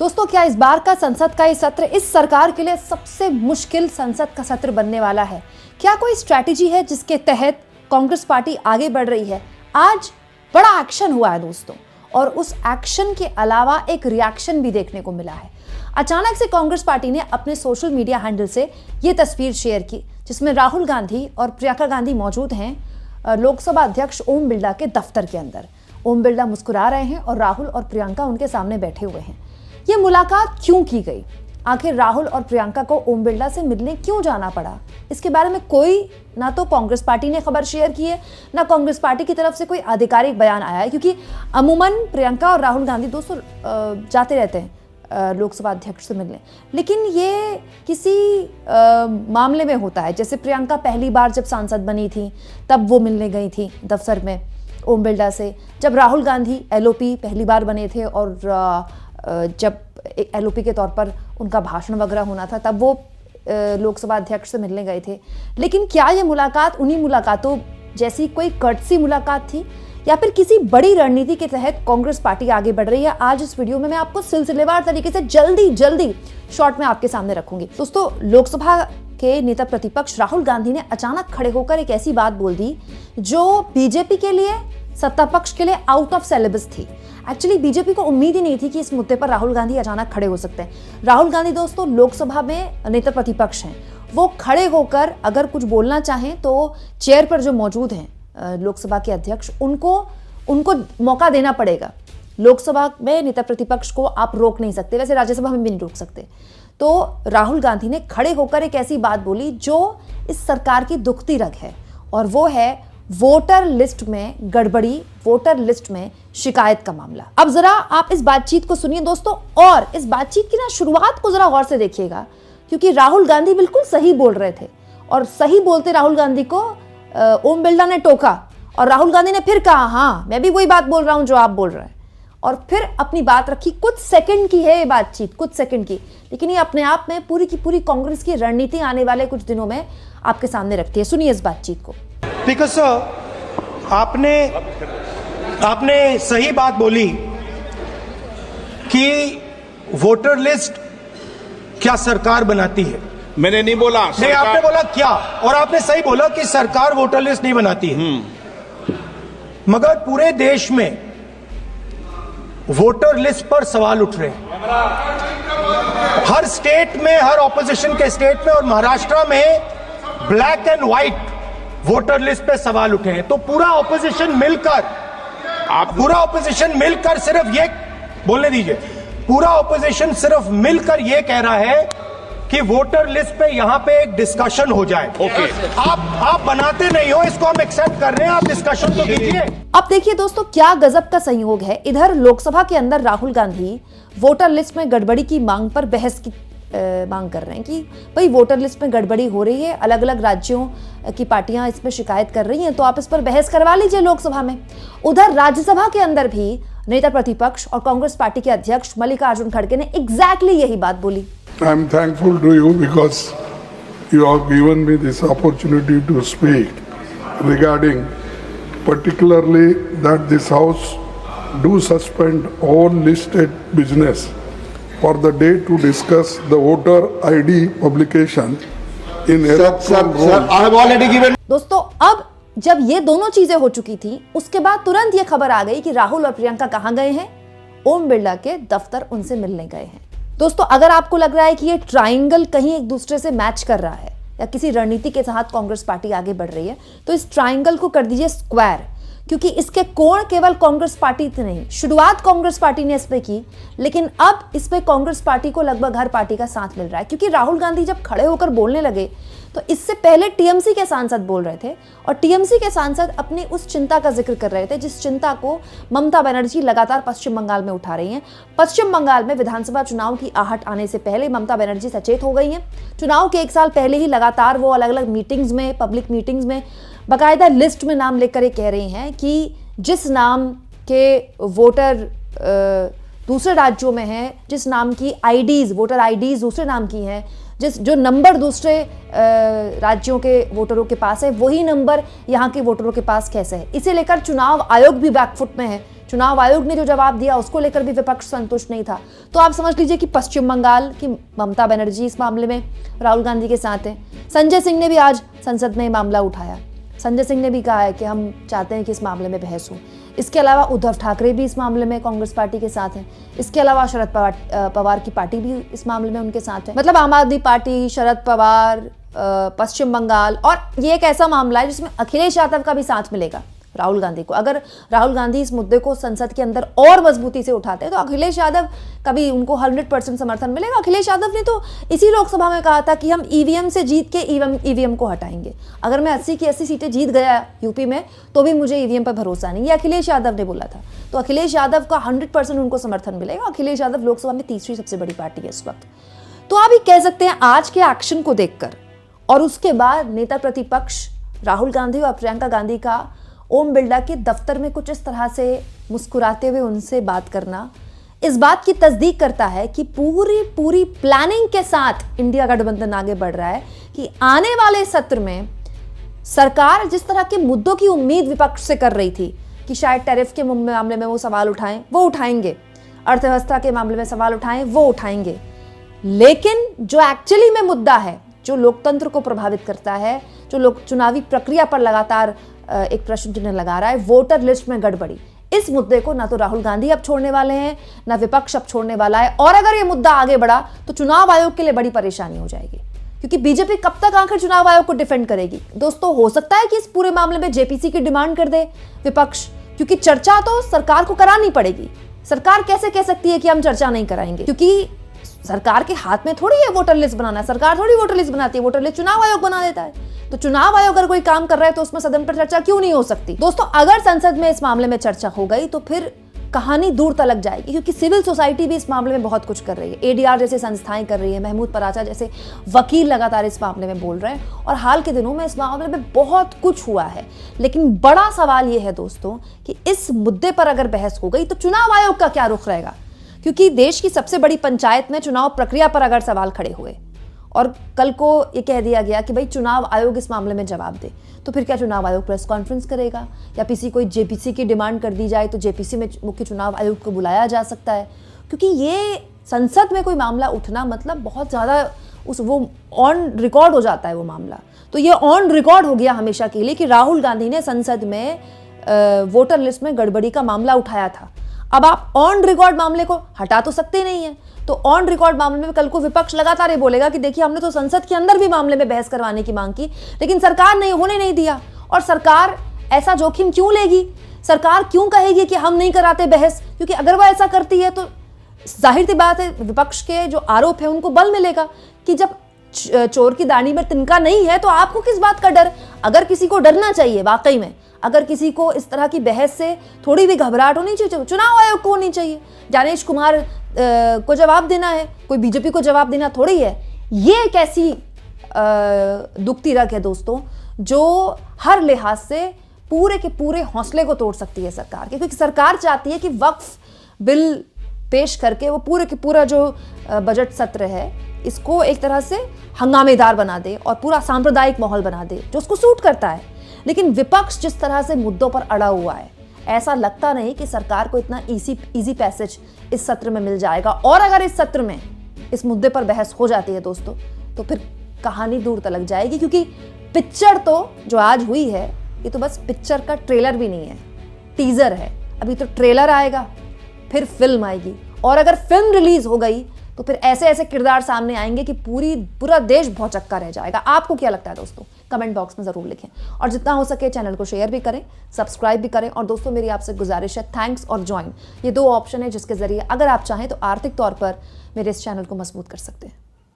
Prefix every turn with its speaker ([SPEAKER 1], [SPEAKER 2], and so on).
[SPEAKER 1] दोस्तों, क्या इस बार का संसद का ये सत्र इस सरकार के लिए सबसे मुश्किल संसद का सत्र बनने वाला है? क्या कोई स्ट्रैटेजी है जिसके तहत कांग्रेस पार्टी आगे बढ़ रही है? आज बड़ा एक्शन हुआ है दोस्तों, और उस एक्शन के अलावा एक रिएक्शन भी देखने को मिला है। अचानक से कांग्रेस पार्टी ने अपने सोशल मीडिया हैंडल से ये तस्वीर शेयर की जिसमें राहुल गांधी और प्रियंका गांधी मौजूद हैं लोकसभा अध्यक्ष ओम बिरला के दफ्तर के अंदर। ओम बिरला मुस्कुरा रहे हैं और राहुल और प्रियंका उनके सामने बैठे हुए हैं। ये मुलाकात क्यों की गई? आखिर राहुल और प्रियंका को ओम बिरला से मिलने क्यों जाना पड़ा? इसके बारे में कोई ना तो कांग्रेस पार्टी ने खबर शेयर की है, ना कांग्रेस पार्टी की तरफ से कोई आधिकारिक बयान आया है, क्योंकि अमूमन प्रियंका और राहुल गांधी दोस्तों जाते रहते हैं लोकसभा अध्यक्ष से मिलने। लेकिन ये किसी मामले में होता है, जैसे प्रियंका पहली बार जब सांसद बनी थी तब वो मिलने गई थी दफ्तर में ओम बिरला से। जब राहुल गांधी एलओपी पहली बार बने थे और जब एलओपी के तौर पर उनका भाषण वगैरह होना था तब वो लोकसभा अध्यक्ष से मिलने गए थे। लेकिन क्या ये मुलाकात उन्हीं मुलाकातों जैसी कोई कर्टसी मुलाकात थी, या फिर किसी बड़ी रणनीति के तहत कांग्रेस पार्टी आगे बढ़ रही है? आज इस वीडियो में मैं आपको सिलसिलेवार तरीके से जल्दी शॉर्ट में आपके सामने रखूंगी। दोस्तों, लोकसभा के नेता प्रतिपक्ष राहुल गांधी ने अचानक खड़े होकर एक ऐसी बात बोल दी जो बीजेपी के लिए, सत्ता पक्ष के लिए आउट ऑफ सिलेबस थी। एक्चुअली बीजेपी को उम्मीद ही नहीं थी कि इस मुद्दे पर राहुल गांधी अचानक खड़े हो सकते हैं। राहुल गांधी दोस्तों लोकसभा में नेता प्रतिपक्ष हैं, वो खड़े होकर अगर कुछ बोलना चाहें तो चेयर पर जो मौजूद हैं लोकसभा के अध्यक्ष, उनको मौका देना पड़ेगा। लोकसभा में नेता प्रतिपक्ष को आप रोक नहीं सकते, वैसे राज्यसभा में भी नहीं रोक सकते। तो राहुल गांधी ने खड़े होकर एक ऐसी बात बोली जो इस सरकार की दुखती रग है, और वो है वोटर लिस्ट में गड़बड़ी, वोटर लिस्ट में शिकायत का मामला। अब जरा आप इस बातचीत को सुनिए दोस्तों, और इस बातचीत की ना शुरुआत को जरा गौर से देखिएगा, क्योंकि राहुल गांधी बिल्कुल सही बोल रहे थे, और सही बोलते राहुल गांधी को ओम बिरला ने टोका, और राहुल गांधी ने फिर कहा हाँ मैं भी वही बात बोल रहा हूं जो आप बोल रहे हैं, और फिर अपनी बात रखी। कुछ सेकंड की है ये बातचीत, कुछ सेकंड की, लेकिन ये अपने आप में पूरी की पूरी कांग्रेस की रणनीति आने वाले कुछ दिनों में आपके सामने रखती है। सुनिए इस बातचीत को।
[SPEAKER 2] बिकॉज आपने सही बात बोली कि वोटर लिस्ट क्या सरकार बनाती है।
[SPEAKER 3] मैंने नहीं बोला,
[SPEAKER 2] नहीं, आपने बोला क्या, और आपने सही बोला कि सरकार वोटर लिस्ट नहीं बनाती है। मगर पूरे देश में वोटर लिस्ट पर सवाल उठ रहे हैं, हर स्टेट में, हर ऑपोजिशन के स्टेट में, और महाराष्ट्र में black and white voter list पे सवाल उठे हैं। तो पूरा ऑपोजिशन मिलकर सिर्फ ये बोलने दीजिए, पूरा ऑपोजिशन सिर्फ मिलकर ये कह रहा है कि वोटर लिस्ट पे यहां पे एक डिस्कशन हो जाए।
[SPEAKER 3] ओके।
[SPEAKER 2] आप बनाते नहीं हो, इसको हम एक्सेप्ट कर रहे हैं, आप डिस्कशन तो कीजिए।
[SPEAKER 1] अब देखिए दोस्तों, क्या गजब का संयोग है। इधर लोकसभा के अंदर राहुल गांधी वोटर लिस्ट में गड़बड़ी की मांग पर बहस की मांग कर रहे हैं कि भाई वोटर लिस्ट में गड़बड़ी हो रही है, अलग अलग राज्यों की पार्टियां इसमें शिकायत कर रही हैं, तो आप इस पर बहस करवा लीजिए लोकसभा में। उधर राज्यसभा के अंदर भी नेता प्रतिपक्ष और कांग्रेस पार्टी के अध्यक्ष मल्लिकार्जुन खड़गे ने एग्जैक्टली यही बात बोली।
[SPEAKER 4] I am thankful to you because you have given me this opportunity to speak regarding particularly that this house do suspend all listed business for the day to discuss the voter ID publication in electoral roll.
[SPEAKER 3] I have already given.
[SPEAKER 1] दोस्तों, अब जब ये दोनों चीजें हो चुकी थी, उसके बाद तुरंत ये खबर आ गई कि राहुल और प्रियंका कहां गए हैं? ओम बिरला के दफ्तर उनसे मिलने गए हैं। दोस्तों, अगर आपको लग रहा है कि ये ट्रायंगल कहीं एक दूसरे से मैच कर रहा है या किसी रणनीति के साथ कांग्रेस पार्टी आगे बढ़ रही है, तो इस ट्रायंगल को कर दीजिए स्क्वायर, क्योंकि इसके कोण केवल कांग्रेस पार्टी से नहीं, शुरुआत कांग्रेस पार्टी ने इसमें की, लेकिन अब इसमें कांग्रेस पार्टी को लगभग हर पार्टी का साथ मिल रहा है। क्योंकि राहुल गांधी जब खड़े होकर बोलने लगे तो इससे पहले टीएमसी के सांसद बोल रहे थे, और टीएमसी के सांसद अपनी उस चिंता का जिक्र कर रहे थे जिस चिंता को ममता बनर्जी लगातार पश्चिम बंगाल में उठा रही हैं। पश्चिम बंगाल में विधानसभा चुनाव की आहट आने से पहले ममता बनर्जी सचेत हो गई हैं। चुनाव के एक साल पहले ही लगातार वो अलग अलग मीटिंग्स में, पब्लिक मीटिंग्स में बाकायदा लिस्ट में नाम लेकर ये कह रही हैं कि जिस नाम के वोटर दूसरे राज्यों में हैं, जिस नाम की आईडीज, वोटर आईडीज दूसरे नाम की हैं, जो नंबर दूसरे राज्यों के वोटरों के पास है, वही नंबर यहाँ के वोटरों के पास कैसे है। इसे लेकर चुनाव आयोग भी बैकफुट में है चुनाव आयोग ने जो जवाब दिया उसको लेकर भी विपक्ष संतुष्ट नहीं था। तो आप समझ लीजिए कि पश्चिम बंगाल की ममता बनर्जी इस मामले में राहुल गांधी के साथ हैं। संजय सिंह ने भी आज संसद में मामला उठाया। संजय सिंह ने भी कहा है कि हम चाहते हैं कि इस मामले में बहस हो। इसके अलावा उद्धव ठाकरे भी इस मामले में कांग्रेस पार्टी के साथ हैं। इसके अलावा शरद पवार की पार्टी भी इस मामले में उनके साथ है। मतलब आम आदमी पार्टी, शरद पवार, पश्चिम बंगाल, और ये एक ऐसा मामला है जिसमें अखिलेश यादव का भी साथ मिलेगा राहुल गांधी को। अगर राहुल गांधी इस मुद्दे को संसद के अंदर और मजबूती से उठाते हैं तो अखिलेश यादव का भी उनको 100% समर्थन मिलेगा। अखिलेश यादव ने तो इसी लोकसभा में कहा था कि हम ईवीएम से जीत के ईवीएम को हटाएंगे। अगर मैं 80 की 80 सीटें जीत गया यूपी में तो भी मुझे ईवीएम पर भरोसा नहीं, ये अखिलेश यादव ने बोला था। तो अखिलेश यादव का 100% उनको समर्थन मिलेगा। अखिलेश यादव लोकसभा में तीसरी सबसे बड़ी पार्टी है इस वक्त। तो आप ही कह सकते हैं आज के एक्शन को देखकर और उसके बाद नेता प्रतिपक्ष राहुल गांधी और प्रियंका गांधी का ओम बिरला के दफ्तर में कुछ इस तरह से मुस्कुराते हुए उनसे बात करना इस बात की तस्दीक करता है कि पूरी प्लानिंग के साथ इंडिया गठबंधन आगे बढ़ रहा है कि आने वाले सत्र में सरकार जिस तरह के मुद्दों की उम्मीद विपक्ष से कर रही थी कि शायद टैरिफ के मामले में वो सवाल उठाएं, वो उठाएंगे, अर्थव्यवस्था के मामले में सवाल उठाएं, वो उठाएंगे, लेकिन जो एक्चुअली में मुद्दा है, जो लोकतंत्र को प्रभावित करता है, जो लोग चुनावी प्रक्रिया पर लगातार एक प्रश्न चिन्ह लगा रहा है, वोटर लिस्ट में गड़बड़ी, इस मुद्दे को ना तो राहुल गांधी अब छोड़ने वाले हैं, ना विपक्ष अब छोड़ने वाला है। और अगर ये मुद्दा आगे बढ़ा तो चुनाव आयोग के लिए बड़ी परेशानी हो जाएगी, क्योंकि बीजेपी कब तक आखिर चुनाव आयोग को डिफेंड करेगी। दोस्तों, हो सकता है कि इस पूरे मामले में जेपीसी की डिमांड कर दे विपक्ष, क्योंकि चर्चा तो सरकार को करानी पड़ेगी। सरकार कैसे कह सकती है कि हम चर्चा नहीं कराएंगे, क्योंकि सरकार के हाथ में थोड़ी है वोटर लिस्ट बनाना। सरकार थोड़ी वोटर लिस्ट बनाती है, वोटर लिस्ट चुनाव आयोग बना देता है। तो चुनाव आयोग अगर कोई काम कर रहा है तो उसमें सदन पर चर्चा क्यों नहीं हो सकती। दोस्तों, अगर संसद में इस मामले में चर्चा हो गई तो फिर कहानी दूर तलक जाएगी, क्योंकि सिविल सोसाइटी भी इस मामले में बहुत कुछ कर रही है। एडीआर जैसे संस्थाएं कर रही है, महमूद पराचा जैसे वकील लगातार इस मामले में बोल रहे हैं, और हाल के दिनों में इस मामले में बहुत कुछ हुआ है। लेकिन बड़ा सवाल यह है दोस्तों कि इस मुद्दे पर अगर बहस हो गई तो चुनाव आयोग का क्या रुख रहेगा, क्योंकि देश की सबसे बड़ी पंचायत में चुनाव प्रक्रिया पर अगर सवाल खड़े हुए और कल को ये कह दिया गया कि भाई चुनाव आयोग इस मामले में जवाब दे, तो फिर क्या चुनाव आयोग प्रेस कॉन्फ्रेंस करेगा, या किसी कोई जेपीसी की डिमांड कर दी जाए तो जेपीसी में मुख्य चुनाव आयोग को बुलाया जा सकता है। क्योंकि ये संसद में कोई मामला उठना मतलब बहुत ज़्यादा वो ऑन रिकॉर्ड हो जाता है वो मामला। तो ये ऑन रिकॉर्ड हो गया हमेशा के लिए कि राहुल गांधी ने संसद में वोटर लिस्ट में गड़बड़ी का मामला उठाया था। अब आप ऑन रिकॉर्ड मामले को हटा तो सकते नहीं है, तो ऑन रिकॉर्ड मामले में कल को विपक्ष लगातार ये बोलेगा कि देखिए हमने तो संसद के अंदर भी मामले में बहस करवाने की मांग की, लेकिन सरकार ने होने नहीं दिया। और सरकार ऐसा जोखिम क्यों लेगी, सरकार क्यों कहेगी कि हम नहीं कराते बहस, क्योंकि अगर वह ऐसा करती है तो जाहिर सी बात है विपक्ष के जो आरोप है उनको बल मिलेगा कि जब चोर की दाढ़ी में तिनका नहीं है तो आपको किस बात का डर। अगर किसी को डरना चाहिए वाकई में, अगर किसी को इस तरह की बहस से थोड़ी भी घबराहट होनी चाहिए, चुनाव आयोग को होनी चाहिए। ज्ञानेश कुमार को जवाब देना है, कोई बीजेपी को जवाब देना थोड़ी है। ये एक ऐसी दुखती रग है दोस्तों जो हर लिहाज से पूरे के पूरे हौसले को तोड़ सकती है सरकार के, क्योंकि सरकार चाहती है कि वक्फ बिल पेश करके वो पूरे के पूरा जो बजट सत्र है इसको एक तरह से हंगामेदार बना दे और पूरा सांप्रदायिक माहौल बना दे जो उसको सूट करता है। लेकिन विपक्ष जिस तरह से मुद्दों पर अड़ा हुआ है, ऐसा लगता नहीं कि सरकार को इतना इजी पैसेज इस सत्र में मिल जाएगा। और अगर इस सत्र में इस मुद्दे पर बहस हो जाती है दोस्तों तो फिर कहानी दूर तलक जाएगी, क्योंकि पिक्चर तो जो आज हुई है ये तो बस पिक्चर का ट्रेलर भी नहीं है, टीजर है। अभी तो ट्रेलर आएगा, फिर फिल्म आएगी, और अगर फिल्म रिलीज हो गई तो फिर ऐसे ऐसे किरदार सामने आएंगे कि पूरा देश भौचक्का रह जाएगा। आपको क्या लगता है दोस्तों, कमेंट बॉक्स में जरूर लिखें, और जितना हो सके चैनल को शेयर भी करें, सब्सक्राइब भी करें। और दोस्तों मेरी आपसे गुजारिश है, थैंक्स और ज्वाइन, ये 2 ऑप्शन है जिसके जरिए अगर आप चाहें तो आर्थिक तौर पर मेरे इस चैनल को मजबूत कर सकते हैं।